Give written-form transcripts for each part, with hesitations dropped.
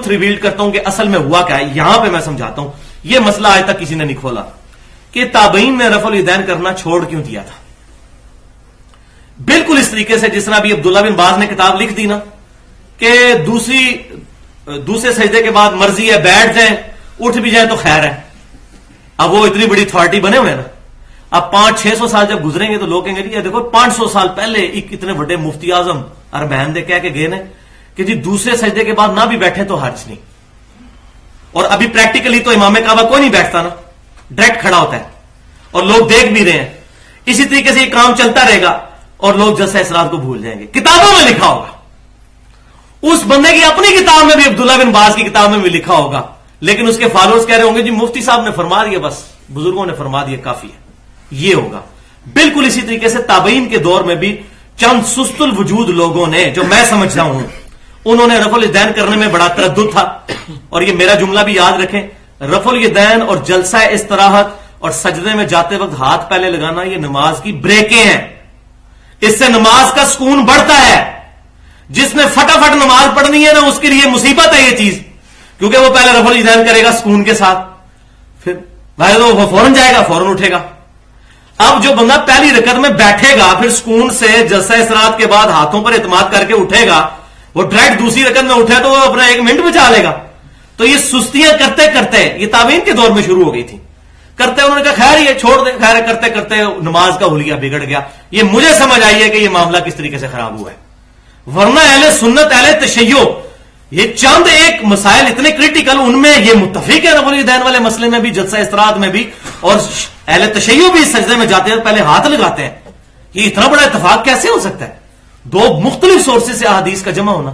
Truth revealed کرتا ہوں کہ اصل میں ہوا کیا ہے. یہاں پہ میں سمجھاتا ہوں. یہ مسئلہ آج تک کسی نے نہیں کھولا کہ تابعین نے رفع الیدین کرنا چھوڑ کیوں دیا تھا. بالکل اس طریقے سے جس طرح ابھی عبداللہ بن باز نے کتاب لکھ دی نا کہ دوسرے سجدے کے بعد مرضی ہے بیٹھ جائیں اٹھ بھی جائیں تو خیر ہے. اب وہ اتنی بڑی اتھارٹی بنے ہوئے نا. اب 500-600 سال جب گزریں گے تو لوگ کہیں گے جی دیکھو 500 سال پہلے ایک اتنے بڑے مفتی اعظم اربہن دے کہہ کے گئے نا کہ جی دوسرے سجدے کے بعد نہ بھی بیٹھے تو حرج نہیں. اور ابھی پریکٹیکلی تو امام کعبہ کوئی نہیں بیٹھتا نا, ڈائریکٹ کھڑا ہوتا ہے اور لوگ دیکھ بھی رہے ہیں. اسی طریقے سے یہ کام چلتا رہے گا اور لوگ جلسہ اسرار کو بھول جائیں گے. کتابوں میں لکھا ہوگا, اس بندے کی اپنی کتاب میں بھی, عبداللہ بن باز کی کتاب میں بھی لکھا ہوگا, لیکن اس کے فالوورز کہہ رہے ہوں گے جی مفتی صاحب نے فرما دیا, بس بزرگوں نے فرما دیا کافی ہے. یہ ہوگا. بالکل اسی طریقے سے تابعین کے دور میں بھی چند سست الوجود لوگوں نے, جو میں سمجھتا ہوں, انہوں نے رفع الیدین کرنے میں بڑا تردد تھا. اور یہ میرا جملہ بھی یاد رکھیں, رفع الیدین اور جلسہ استراحت اور سجدے میں جاتے وقت ہاتھ پہلے لگانا یہ نماز کی بریکیں ہیں. اس سے نماز کا سکون بڑھتا ہے. جس نے فٹافٹ نماز پڑھنی ہے نا اس کے لیے مصیبت ہے یہ چیز, کیونکہ وہ پہلے رفع الیدین کرے گا سکون کے ساتھ, پھر تو وہ فوراً جائے گا, فوراً اٹھے گا. اب جو بندہ پہلی رکعت میں بیٹھے گا پھر سکون سے جلسہ استراحت کے بعد ہاتھوں پر اعتماد کر کے اٹھے گا, وہ ڈائریکٹ دوسری رکعت میں اٹھے تو وہ اپنا 1 منٹ بچا لے گا. تو یہ سستیاں کرتے کرتے یہ تابعین کے دور میں شروع ہو گئی تھی. کرتے انہوں نے کہا خیر یہ چھوڑ دیں, خیر کرتے کرتے نماز کا حلیہ بگڑ گیا. یہ مجھے سمجھ آئی ہے کہ یہ معاملہ کس طریقے سے خراب ہوا ہے. ورنہ اہل سنت اہل تشیع یہ چند ایک مسائل اتنے کریٹیکل, ان میں یہ متفق ہے رفع الیدین والے مسئلے میں بھی, جلسہ استراحت میں بھی, اور اہل تشیع بھی اس سجدے میں جاتے ہیں پہلے ہاتھ لگاتے ہیں. یہ اتنا بڑا اتفاق کیسے ہو سکتا ہے؟ 2 مختلف سورسز سے احادیث کا جمع ہونا.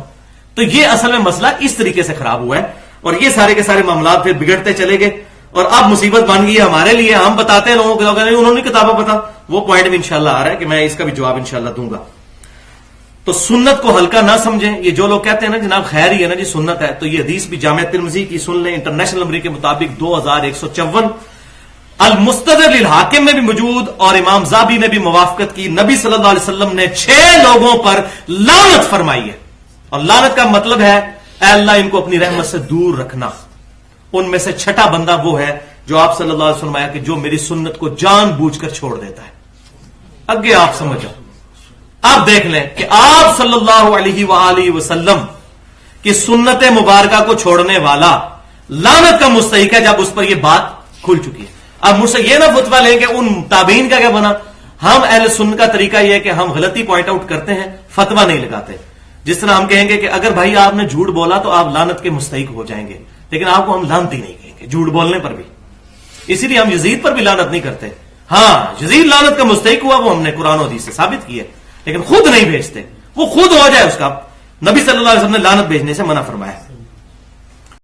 تو یہ اصل میں مسئلہ اس طریقے سے خراب ہوا ہے, اور یہ سارے کے سارے معاملات پھر بگڑتے چلے گئے, اور اب مصیبت بن گئی ہے ہمارے لیے. ہم بتاتے ہیں لوگوں کو, انہوں نے کتابیں پتا, وہ پوائنٹ بھی انشاءاللہ آ رہا ہے کہ میں اس کا بھی جواب انشاءاللہ دوں گا. تو سنت کو ہلکا نہ سمجھیں. یہ جو لوگ کہتے ہیں نا جناب خیر ہی ہے نا جی سنت ہے, تو یہ حدیث بھی جامع ترمذی کی سن لیں, انٹرنیشنل نمبر کے مطابق 2154, المستدرک للحاکم میں بھی موجود, اور امام زابی نے بھی موافقت کی. نبی صلی اللہ علیہ وسلم نے 6 لوگوں پر لعنت فرمائی ہے, اور لعنت کا مطلب ہے اے اللہ ان کو اپنی رحمت سے دور رکھنا. ان میں سے 6واں بندہ وہ ہے جو آپ صلی اللہ علیہ وسلم آیا کہ جو میری سنت کو جان بوجھ کر چھوڑ دیتا ہے. اگے آپ سمجھو, آپ دیکھ لیں کہ آپ صلی اللہ علیہ وآلہ وسلم کی سنت مبارکہ کو چھوڑنے والا لعنت کا مستحق ہے جب اس پر یہ بات کھل چکی ہے. اب مجھ سے یہ نہ فتویٰ لیں کہ ان تابعین کا کیا بنا. ہم اہل سنت کا طریقہ یہ ہے کہ ہم غلطی پوائنٹ آؤٹ کرتے ہیں, فتویٰ نہیں لگاتے. جس طرح ہم کہیں گے کہ اگر بھائی آپ نے جھوٹ بولا تو آپ لعنت کے مستحق ہو جائیں گے, لیکن آپ کو ہم لعنتی نہیں کہیں گے جھوٹ بولنے پر بھی. اسی لیے ہم یزید پر بھی لعنت نہیں کرتے. ہاں یزید لعنت کا مستحق ہوا, وہ ہم نے قرآن و حدیث سے ثابت کیا, لیکن خود نہیں بھیجتے. وہ خود ہو جائے اس کا, نبی صلی اللہ علیہ وسلم نے لعنت بھیجنے سے منع فرمایا.